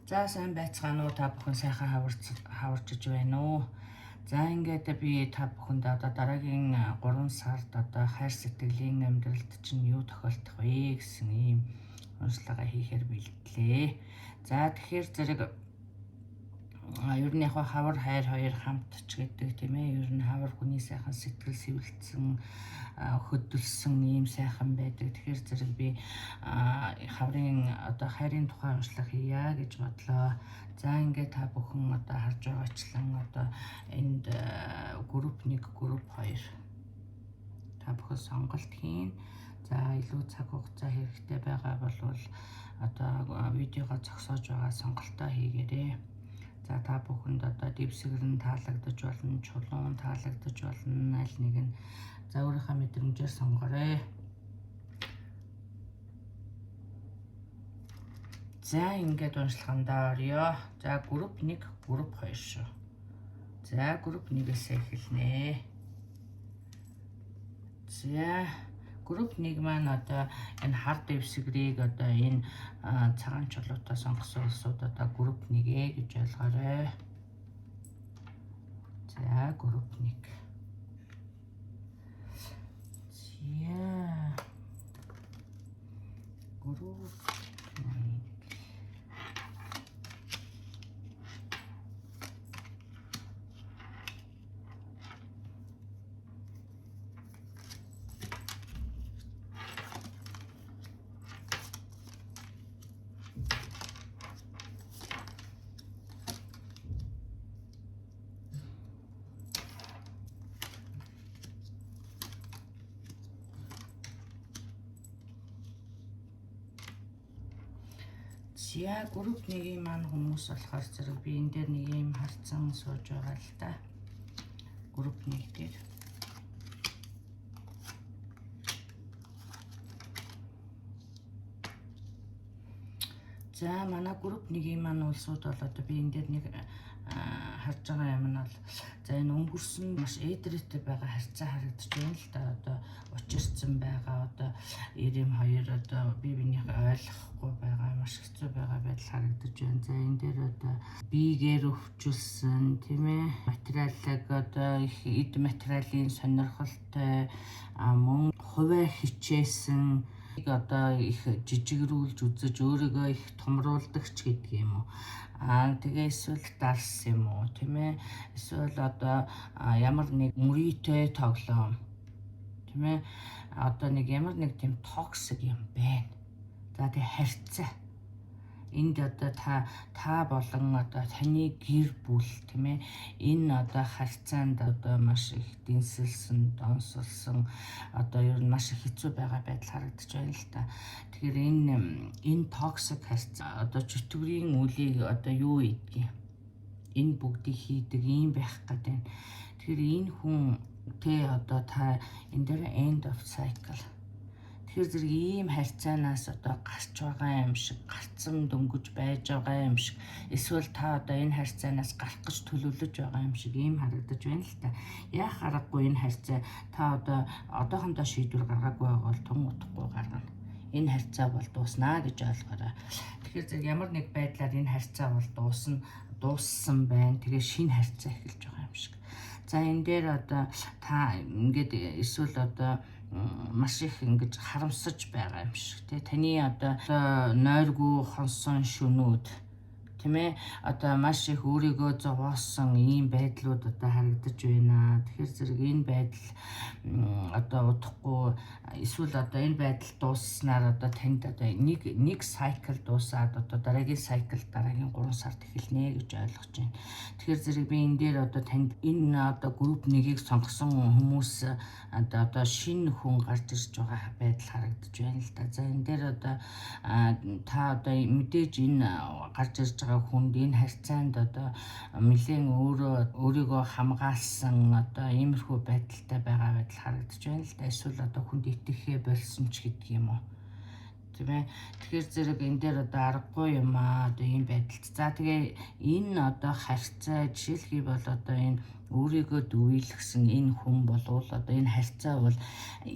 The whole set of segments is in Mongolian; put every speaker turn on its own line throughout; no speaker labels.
За сайн байцгаана уу, та бүхэн сайхан хаварчж байна уу? За ингээд би та бүхэнд одоо дараагийн 3 сард одоо хайр сэтгэлийн амьдралд чинь юу тохиолдох вэ гэсэн ийм онцлогоо хийхээр бэлдлээ. За тэгэхээр зэрэг ер нь яг хавар хайр хоёр хамт ч гэдэг тийм ээ. Ер нь хавар хүний сайхан сэтгэл сэвэлцсэн хөдөлсөн ийм сайхан байдаг. Тэгэхээр зэрэг би хаврын одоо хайрын тухай уншлах хийя гэж бодлоо. За ингээд та бүхэн одоо харж байгаачлан одоо энд групп 1, групп 2 та бүхэн сонголт хийн. За илүү цаг хугацаа хэрэгтэй байгаа бол одоо видеого зогсоож байгаа сонголтоо хийгээрэй. За та бүхэнд одоо дэвсгэрэн таалагдаж болно, чулуун таалагдаж болно, аль нэг нь за өөрийнхөө мэдрэмжээр сонгоорой. За ингээд уншлагандаа орё. За групп 1, групп 2 шүү. За групп 1-ээс эхэлнэ. За групп 1 маань одоо энэ хар дэвсгэрийг одоо энэ цагаан чулуутаа сонгосон улсууд одоо групп 1 гэж ойлгоорой. За групп 1. За групп 1. За групп 1-ийн маань хүмүүс болохоор зэрэг би энэ дээр нэг юм харцсан сууж байгаа л да. Групп 1 дээр. За манай групп 1-ийн маань улсууд бол одоо би энэ дээр нэг харж байгаа юм нь бол за энэ өнгөрсөн маш эдрэтэй байгаа харьцаа харагдаж байна л да. Одоо учирсан байгаа одоо 92 одоо бие биенийхээ ойлгохгүй байгаа маш хэцүү байгаа байдал харагдаж байна. За энэ дээр одоо биегээр өвчүүлсэн тийм ээ материалыг одоо их эд материалын сонирхолтой мөн хувиа хичээсэн одоо их жижигрүүлж үзэж өөрийгөө их томруулдаг ч гэдэг юм уу. Тэгээ эсвэл дарс юм уу тийм ээ. Эсвэл одоо ямар нэг мөрийтэй тоглоом тийм ээ. Одоо нэг ямар нэг тийм токсик юм байна. За тэгээ харьцаа. Энд одоо та болон одоо таны гэр бүл тийм ээ. Энэ одоо харьцаанд одоо маш их дэнсэлсэн, донсолсон одоо ер нь маш их хэцүү байгаа байдал харагдаж байна л да. Тэгэхээр энэ токсик харьцаа одоо чөтгөрийн үлийг одоо юу ийдгийг энэ бүгдийг хийдэг юм байх гэдэг. Тэгэхээр энэ хүн одоо та энэ дээр end of cycle. Тэгэхээр зэрэг ийм харьцаанаас одоо гарч байгаа юм шиг, гарцсан дөнгөж байж байгаа юм шиг, эсвэл та одоо энэ харьцаанаас гарах гэж төлөвлөж байгаа юм шиг ийм харагдаж байна л та. Яах аргагүй энэ харьцаа та одоо одоохондоо шийдвэр гаргаагүй бол тун утгагүй гаргана. Энэ харьцаа бол дуусна гэж ойлгоорой. Тэгэхээр зэрэг ямар нэг байдлаар энэ харьцаа бол дууссан байна. Тэгээ шинэ харьцаа эхэлж байгаа юм шиг. За энэ дээр одоо та ингээд эсвэл одоо маш их ингэж харамсаж байгаа юм шиг тий. Таны одоо нойргүй хонсон шөнүүд тийм ээ. Одоо маш их өөрийгөө зовоосон ийм байдлууд одоо харагдаж байна. Тэгэхээр зэрэг энэ байдал одоо удахгүй эсвэл одоо энэ байдал дуусснаар одоо танд одоо нэг cycle дуусаад одоо дараагийн cycle дараагийн 3 сард эхэлнэ гэж ойлгож байна. Тэгэхээр зэрэг би энэ дээр одоо танд энэ одоо групп 1-ийг сонгосон хүмүүс одоо шинэ хүн гарч ирж байгаа байдал харагдаж байна л да. За энэ дээр одоо та одоо мэдээж энэ гарч ирж байгаа хүнд энэ харьцаанд одоо нэлээд өөрийгөө хамгаалсан одоо иймэрхүү байдалтай байгаа байдал харагдаж байна л да. Эсвэл одоо хүнд итгэхээ болсон ч гэдэг юм уу. тийм ээ. Тэгэхээр зэрэг энэ дээр одоо аргагүй юм аа одоо ийм байдалд. За тэгээ энэ одоо харьцаа жишээлхий бол одоо энэ өөрийгөө дүүйлгсэн энэ хүн болвол одоо энэ харьцаа бол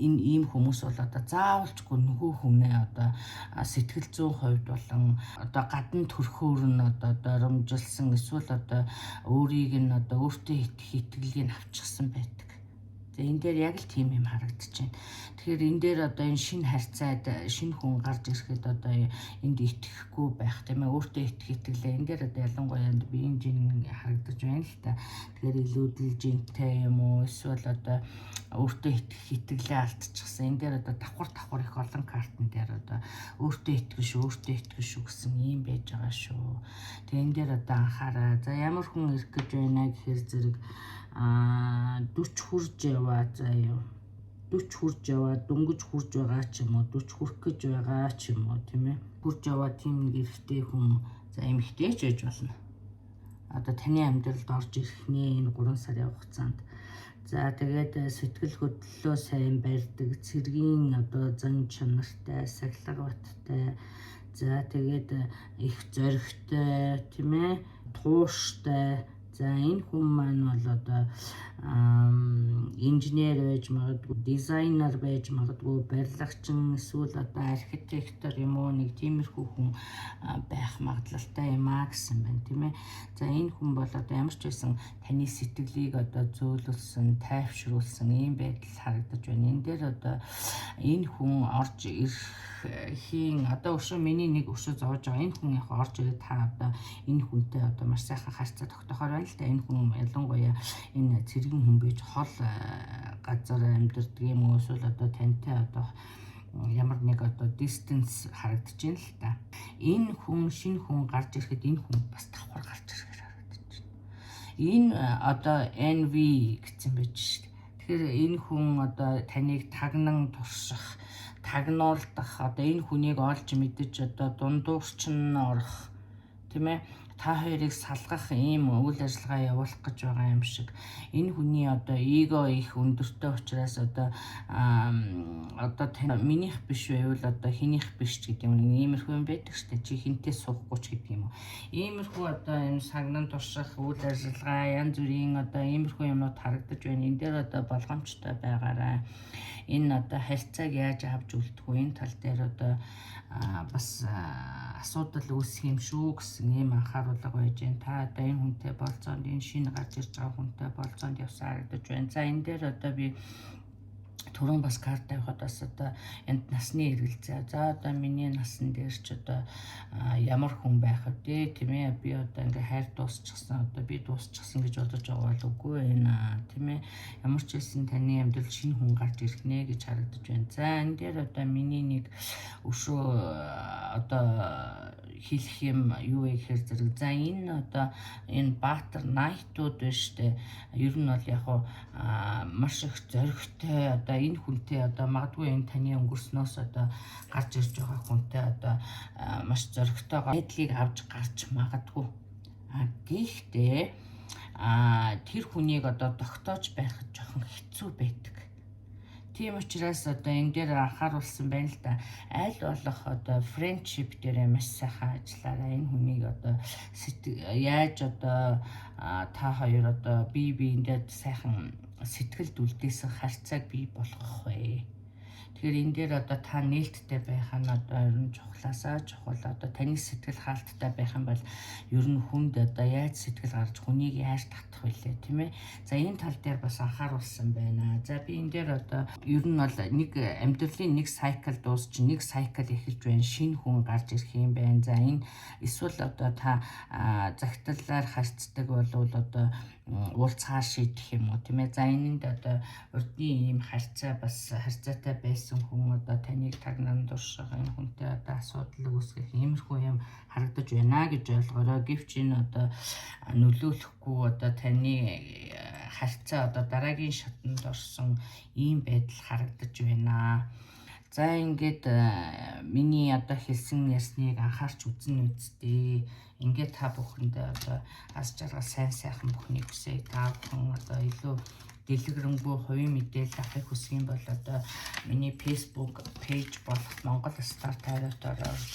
энэ ийм хүмүүс бол одоо заавалчгүй нөгөө хүнээ одоо сэтгэл зүйн хувьд болон одоо гадна төрхөөр нь одоо доромжилсан эсвэл одоо өөрийг нь одоо өөртөө итгэх итгэлийг авчихсан байдаг. Энэ дээр яг л тийм юм харагдаж байна. Тэгэхээр энэ дээр одоо энэ шинэ харьцаад шинэ хүн гарч ирэхэд одоо энд итгэхгүй байх тийм ээ, өөртөө итгэх итгэлээ энэ дээр одоо ялангуяа биеийн жин харагдаж байна л та. Тэгэхээр илүүдэл жинтэй юм уу эсвэл одоо өөртөө итгэх итгэлээ алдчихсан. Энэ дээр одоо давхар их олон картн дээр одоо өөртөө итгэх шүү гэсэн юм байж байгаа шүү. Тэгээ энэ дээр одоо анхаараа. За ямар хүн ирэх гэж байна гэхээр зэрэг 40 хурж яваа заяа 40 хурж яваа дөнгөж хурж байгаа ч юм уу 40 хүрэх гэж байгаа ч юм уу тийм ээ хурж яваа тийм гэрхтэй хүн за эмэгтэй ч байж болно. Одоо таны амьдралд орж ирэх нэ энэ 3 сарын хугацаанд. За тэгээд сэтгэл хөдлөлөө сайн барьдаг, цэргийн одоо зан чанартай, сахилга баттай. За тэгээд их зоригтой тийм ээ тууштай. За энэ хүн маань бол одоо инженер байж магадгүй, дизайнер байж магадгүй, барилгачин эсвэл одоо архитектор юм уу нэг тиймэрхүү хүн байх магадлалтай юм аа гэсэн байна тийм ээ. За энэ хүн бол одоо ямар ч байсан таны сэтгэлийг одоо зөөлүүлсэн, тайвшруулсан ийм байдал харагдаж байна. Энэ дээр одоо энэ хүн орж ирэх хийн одоо өшөө миний нэг өшөө зоож байгаа энэ хүн яг орж ирээд та одоо энэ хүнтэй одоо маш сайхан харьцаа тогтоохоор байна л да. Энэ хүн ялангуяа энэ цэргийн хүн байж хол газар амьдардаг юм уу эсвэл одоо тантай одоо ямар нэг одоо distance харагдаж байна л да. Энэ хүн шинэ хүн гарч ирэхэд энэ хүн бас давхар гарч ирэхээр харагдаж байна. Энэ одоо NV гэсэн байж шүү дээ. Тэгэхээр энэ хүн одоо таныг тагнан турших тагнуулдах одоо энэ хүнийг олж мэдэж одоо дундуурчин орох тийм ээ та хоёрыг салгах ийм үйл ажиллагаа явуулах гэж байгаа юм шиг. Энэ хүний одоо эго их өндөртэй учраас одоо минийх биш байвал одоо хинийх биш ч гэдэг юм. Иймэрхүү юм байдаг шүү дээ. Чи хинтээ суухгүй ч гэдэг юм уу. Иймэрхүү одоо энэ сагнан турших үйл ажиллагаа янз бүрийн одоо иймэрхүү юмнууд харагдаж байна. Энэ дээр одоо болгоомжтой байгаарай. Энэ одоо харьцааг яаж авч үлдэх вэ? Энэ тал дээр одоо бас асуудал үүсэх юм шүү гэсэн ийм анхааруулга байж байна. Та одоо энэ хүнтэй болцоонд энэ шинэ гарч ирж байгаа хүнтэй болцоонд явсан харагдаж байна. За энэ дээр одоо би түрүүн бас карт тавихад бас одоо энд насны эргэлзээ. За одоо миний насн дээр ч одоо ямар хүн байх вэ тийм ээ би одоо ингээ хайр дуусчихсан одоо би дуусчихсан гэж бодож байгаа бол үгүй байна тийм ээ ямар ч хэлсэн таны амьдрал шинэ хүн гарч ирэх нэ гэж харагдаж байна. За энэ дээр одоо миний нэг өшөө одоо хэлэх юм юу вэ гэхээр зэрэг за энэ одоо энэ баатар найтууд биш үү ер нь бол яг маш их зоригтой одоо энэ хүнтэй одоо магадгүй энэ таны өнгөрснөөс одоо гарч ирж байгаа хүнтэй одоо маш зоригтой байдлыг авч гарч магадгүй. Гэхдээ тэр хүнийг одоо тогтоож байхад жоохон хэцүү байдаг. Тийм учраас одоо энэ дээр анхааруулсан байна л да. Аль болох одоо friendship дээр маш сайхан ажиллаарай. Энэ хүнийг одоо яаж одоо та хоёр одоо биендээ сайхан сэтгэлд үлдээсэн харьцааг бий болгох вэ? Тэгэхээр энэ дээр одоо та нээлттэй байх нь одоо ер нь чухлаасаа чухал одоо таны сэтгэл хаалттай байх юм бол ер нь хүнд одоо яаж сэтгэл гарч хүнийг яаж татах вүлээ тийм ээ. За энэ тал дээр бас анхааруулсан байна. За би энэ дээр одоо ер нь бол нэг амьдралын нэг cycle дуусч нэг cycle эхэлж байна. Шинэ хүн гарч ирэх юм байна. За энэ эсвэл одоо та загтлаар харьцдаг болвол одоо уулзгаар шийдэх юм уу тийм ээ. За энэнд одоо урдны ийм харьцаа бас харьцаатай байсан хүн одоо таныг тагнан турших энэ хүнтэй одоо асуудал үүсгэх иймэрхүү юм харагдаж байна гэж ойлгоорой. Гэвч энэ одоо нөлөөлөхгүй одоо таны харьцаа одоо дараагийн шатанд орсон ийм байдал харагдаж байна. За ингээд миний одоо хэлсэн ясныг анхаарч үзэн үздэй. Ингээд та бүхэндээ одоо аз жаргал сайн сайхан бүхнийг хүсье. Та бүхэн одоо илүү дэлгэрэнгүй хувийн мэдээлэл авахыг хүсэх юм бол одоо миний Facebook page болох Монгол Star Tarot-оор орж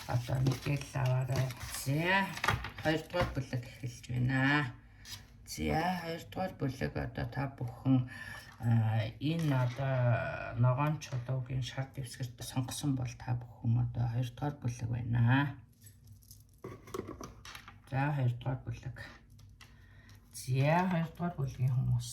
одоо мэдээлэл аваарай. За 2 дугаар бүлэг эхэлж байна. За 2 дугаар бүлэг одоо та бүхэн энэ одоо ногоон чулуугийн шар дэвсгэрт сонгосон бол та бүхэн одоо 2 дугаар бүлэг байна. За 2 дугаар бүлэг. За 2 дугаар бүлгийн хүмүүс.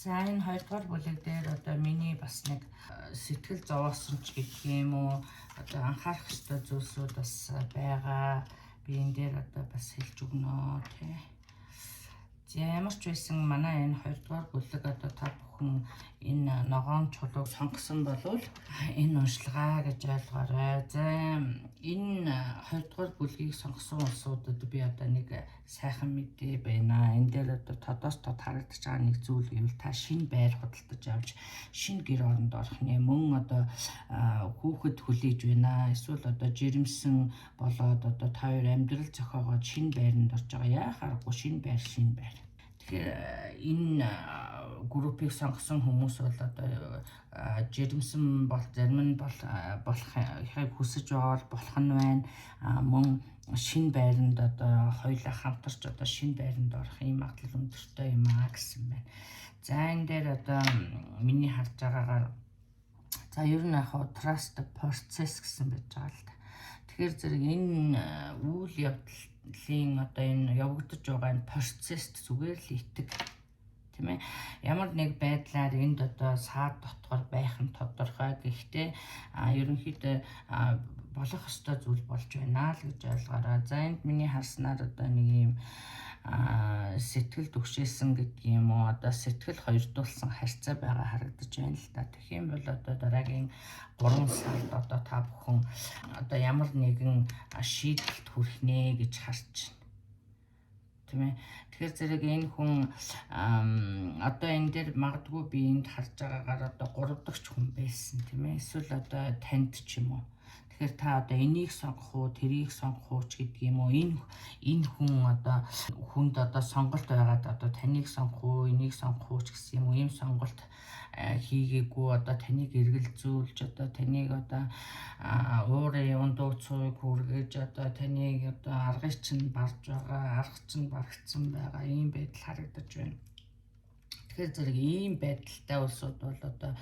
За энэ 2 дугаар бүлэг дээр одоо миний бас нэг сэтгэл зовоосон ч гэх юм уу одоо анхаарах ёстой зүйлсүүд бас байгаа. Би энэ дээр одоо бас хэлж өгнө тий. За ямар ч байсан манай энэ 2 дугаар бүлэг одоо та бүхэн энэ ногоон чулууг сонгосон болвол энэ уншилгаа гэж ойлгоорой. За энэ 2 дугаар бүлгийг сонгосон улсуудад би одоо нэг сайхан мэдээ байна. Энэ дээр одоо тодоос тод харагдаж байгаа нэг зүйл гэвэл та шинэ байр худалдаж авч шинэ гэр оронд орох нэ мөн одоо хүүхэд хүлээж байна. Эсвэл одоо жирэмсэн болоод одоо та хоёр амьдрал зохиогоод шинэ байранд орж байгаа. Яахааргүй шинэ байр. Тэгэхээр энэ группийг сонгосон хүмүүс бол одоо жирэмсэн бол зарим нь болохыг хүсэж байгаа болох нь байна. Мөн шинэ байранд одоо хоёулаа хамтарч одоо шинэ байранд орох юм магадлал өндөртэй юм гэсэн байна. За энэ дээр одоо миний харж байгаагаар за ер нь яг trust process гэсэн байж байгаа л да. Тэгэхээр зэрэг энэ үйл явдлын одоо энэ явагдаж байгаа энэ процесст зүгээр л итэг тийм ээ. Ямар нэг байдлаар энд одоо саад дотгоор байх нь тодорхой. Гэхдээ ерөнхийдөө болох ёстой зүйл болж байна л гэж ойлгоорой. За энд миний харснаар одоо нэг юм сэтгэл төгшөөсөн гэдэг юм уу одоо сэтгэл хоёрдуулсан харьцаа байгаа харагдаж байна л да. Тэгэх юм бол одоо дараагийн 3 сард одоо та бүхэн одоо ямар нэгэн шийдэлд хүрэх нэ гэж харж байна. Тийм ээ. Тэгэхээр зэрэг энэ хүн одоо энэ дээр магадгүй би энд харж байгаагаар одоо 3 дахь хүн байсан тийм ээ. Эсвэл одоо танд ч юм уу. Тэгэхээр та одоо энийг сонгох уу, тэрийг сонгох уу ч гэдэг юм уу. Энэ хүн одоо хүнд одоо сонголт байгаад одоо таныг сонгох уу, энийг сонгох уу ч гэсэн юм уу. Ийм сонголт хийгээгүй одоо таныг эргэлзүүлж одоо таныг одоо уурын ундуу цуйг хүргэж одоо таныг одоо аргыг чинь барж байгаа, арга чинь барагдсан байгаа ийм байдал харагдаж байна. Тэгэхээр зэрэг ийм байдалтай улсууд бол одоо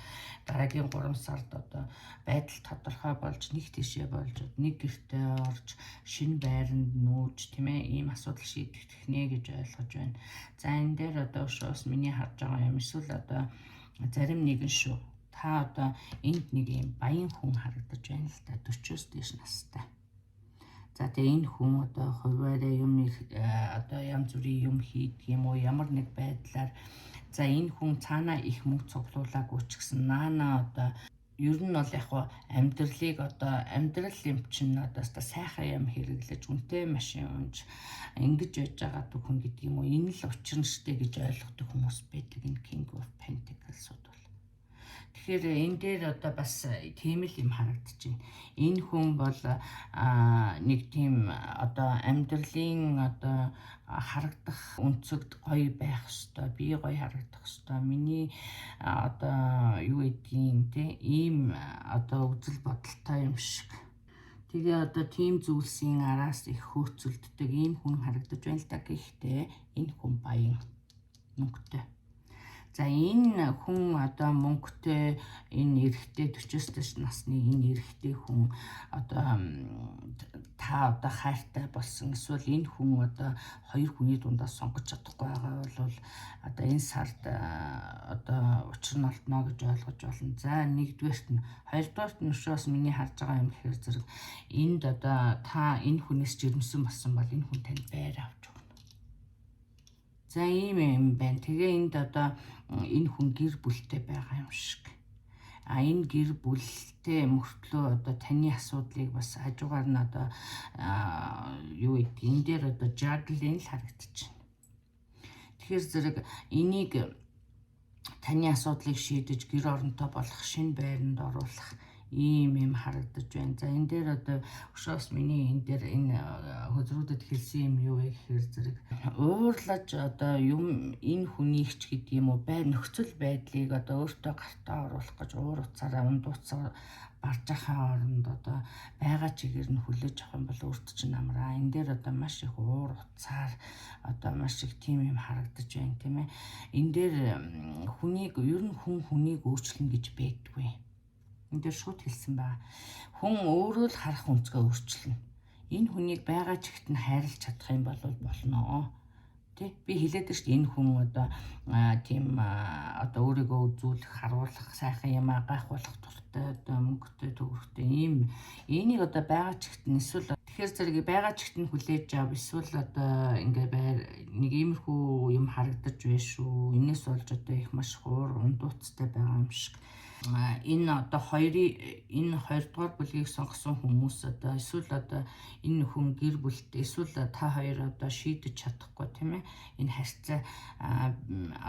дараагийн 3 сард одоо байдал тодорхой болж нэг тишээ болж нэг гэртээ орж шинэ байранд нүүж тийм ээ ийм асуудал шийдэх нэ гэж ойлгож байна. За энэ дээр одоо өшөөс миний харж байгаа юм эсвэл одоо зарим нэгэн шүү. Та одоо энд нэг юм баян хүн харагдаж байна л да 40-оос дээш настай. За тэгээ энэ хүн одоо хуваараа юм одоо янз бүрийн юм хийдэг юм уу ямар нэг байдлаар за энэ хүн цаанаа их мөнгө цуглуулаагүй ч гэсэн наана одоо ер нь бол яг амьдралыг одоо амьдрал юм чинь одоо сайхан юм хэрэглэж үнэтэй машин унж ингэж байж байгаа хүн гэдэг юм уу энэ л учир нь штэ гэж ойлгодог хүмүүс байдаг энэ King of Pentacles-ууд бол. Тэгэхээр энэ дээр одоо бас тийм л юм харагдаж байна. Энэ хүн бол нэг тийм одоо амьдралын одоо харагдах өнцөгт гоё байх ёстой, би гоё харагдах ёстой. Миний одоо юу гэдгийг те ийм одоо үзэл бодолтой юм шиг. Тэгээ одоо тийм зүйлсийн араас их хөөцөлддөг ийм хүн харагдаж байна л да. Гэхдээ энэ хүн баян мөнгөтэй. За энэ хүн одоо мөнгөтэй энэ эрэгтэй 40-оос дээш насны энэ эрэгтэй хүн одоо та одоо хайртай болсон эсвэл энэ хүн одоо хоёр хүний дундаас сонгож чадахгүй байгаа бол одоо энэ сард одоо учир нь олдно гэж ойлгож байна. За нэгдүгээрт нь хоёрдугаарт нь өшөөс миний харж байгаа юм гэхээр зэрэг энд одоо та энэ хүнээс жирэмсэн болсон бол энэ хүн танд байр авч өгнө. За ийм байна. Тэгээ энд одоо энэ хүн гэр бүлтэй байгаа юм шиг. Энэ гэр бүлтэй мөртлөө одоо таны асуудлыг бас хажуугаар нь одоо юу гэдэг энэ дээр одоо жаглын л харагдаж байна. Тэгэхээр зэрэг энийг таны асуудлыг шийдэж гэр оронтой болох шинэ байранд оруулах ийм харагдаж байна. За энэ дээр одоо өшөөс миний энэ дээр энэ хөзрүүдэд хэлсэн юм юу вэ гэхээр зэрэг уурлаж одоо юм энэ хүнийх ч гэдэг юм уу нөхцөл байдлыг одоо өөртөө гартаа оруулах гэж уур уцаараа ундууцаа барж ахаа оронд одоо байгаа чигээр нь хүлээж авах юм бол өөрт чинь амраа. Энэ дээр одоо маш их уур уцаар одоо маш их тийм юм харагдаж байна тийм ээ. Энэ дээр хүнийг ер нь хүнийг өөрчлөн гэж байдгүй. Энд дээр шууд хэлсэн байгаа. Хүн өөрөө л харах өнцгөө өөрчилнө. Энэ хүнийг байгаа чигт нь хайрлаж чадах юм бол болно. Тэ би хэлээд шүү дээ энэ хүн одоо тийм одоо өөрийгөө үзүүлэх, харуулах, сайхан юм гайхуулах дуртай, одоо мөнгөтэй, төгрөгтэй ийм энийг одоо байгаа чигт нь эсвэл тэгэхээр зэрэг байгаа чигт нь хүлээж ав эсвэл одоо ингээ нэг иймэрхүү юм харагдаж байна шүү. Энээс болж одоо их маш хуур ундууцтай байгаа юм шиг. Энэ одоо энэ хоёрдугаар бүлгийг сонгосон хүмүүс одоо эсвэл одоо энэ хүн гэр бүлтэй эсвэл та хоёр одоо шийдэж чадахгүй тийм ээ энэ харьцаа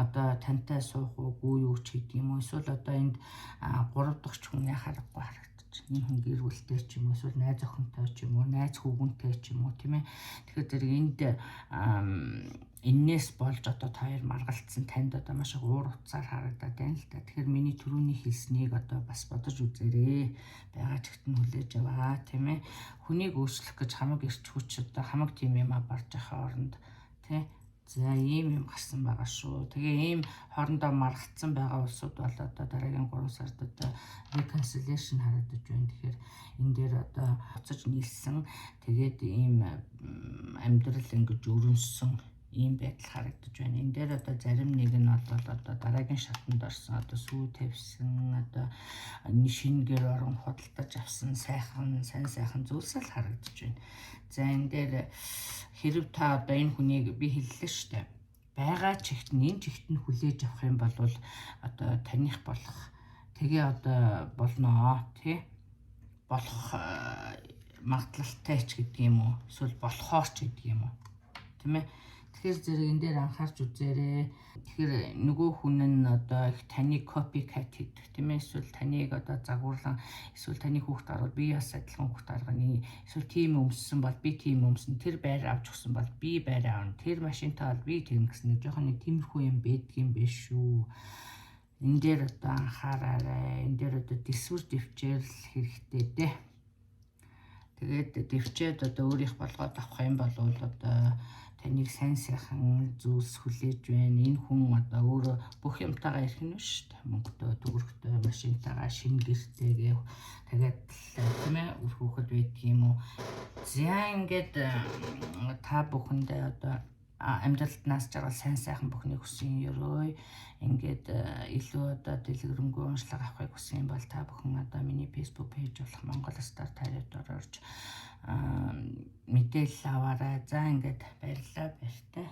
одоо тантай суух уугүй юу ч гэдэг юм уу эсвэл одоо энд 3 дахь хүн яхахгүй харагдаж энэ хүн гэр бүлтэй ч юм уу эсвэл найз охинтой ч юм уу найз хүүгэнтэй ч юм уу тийм ээ тэгэхээр зэрэг энд эннээс болж одоо та хоёр маргалцсан танд одоо маш их уур уцаар харагдаад байна л да. Тэгэхээр миний түрүүний хэлснийг одоо бас бодож үзээрэй. Байгаа чигт нь хүлээж аваа тийм ээ. Хүнийг өөрчлөх гэж хамаг ирч хүч одоо хамаг тийм юм барж ахаа оронд тий. За ийм юм гарсан байгаа шүү. Тэгээ ийм хоорондоо маргацсан байгаа улсууд бол одоо дараагийн 3 сард одоо reconciliation харагдаж байна. Тэгэхээр энэ дээр одоо буцаж нийлсэн тэгээд ийм амьдрал ингэж өрнөсөн ийм байдал харагдаж байна. Энэ дээр одоо зарим нэг нь бол одоо дараагийн шатанд орсон одоо сүү тавьсан одоо шинэ гэр орон худалдаж авсан сайн сайхан зүйлс л харагдаж байна. За энэ дээр хэрв та одоо энэ хүнийг би хэллээ шүү дээ. Байгаа чигт нь энэ чигт нь хүлээж авах юм бол одоо таних болох тэгээ одоо болноо тий болох магадлалтай ч гэдэг юм уу эсвэл болохоор ч гэдэг юм уу тийм ээ. Тэгэхээр зэрэг энэ дээр анхаарч үзээрэй. Тэгэхээр нөгөө хүн нь одоо их таны copycat хийдэг тийм ээ. Эсвэл таныг одоо загварлан эсвэл таны хүүхд гарууд би бас адилхан хүүхд гарганы эсвэл тийм өмссөн бол би тийм өмсөн тэр байр авч өгсөн бол би байр аавна тэр машинтай бол би тийм гэсэн нэг жоохон нэг тиймэрхүү юм байдаг юм биш шүү. Энэ дээр одоо анхаараарай. Энэ дээр одоо дэсвэр дэвчээрл хэрэгтэй дээ. Тэгээд дэвчээд одоо өөрийнх болгоод авах юм бол одоо таныг сайн сайхан зүйлс хүлээж байна. Энэ хүн одоо өөрөө бүх юмтайгаа ирэх нь шүү дээ. Мөнгөтэй, төгрөгтэй, машинтайгаа, шинэ гэртэйгээ тэгээд тийм ээ үр хүүхэд байдаг юм уу. За ингээд та бүхэндээ одоо амьдралд наасч байгаа сайн сайхан бүхнийг хүсэн ёрой. Ингээд илүү одоо дэлгэрэнгүй уншлага авахыг хүсэн юм бол та бүхэн одоо миний Facebook пэйж болох Монгол Стар Тариад орж мэдээлэл аваарай. За ингээд баярлалаа баяртай.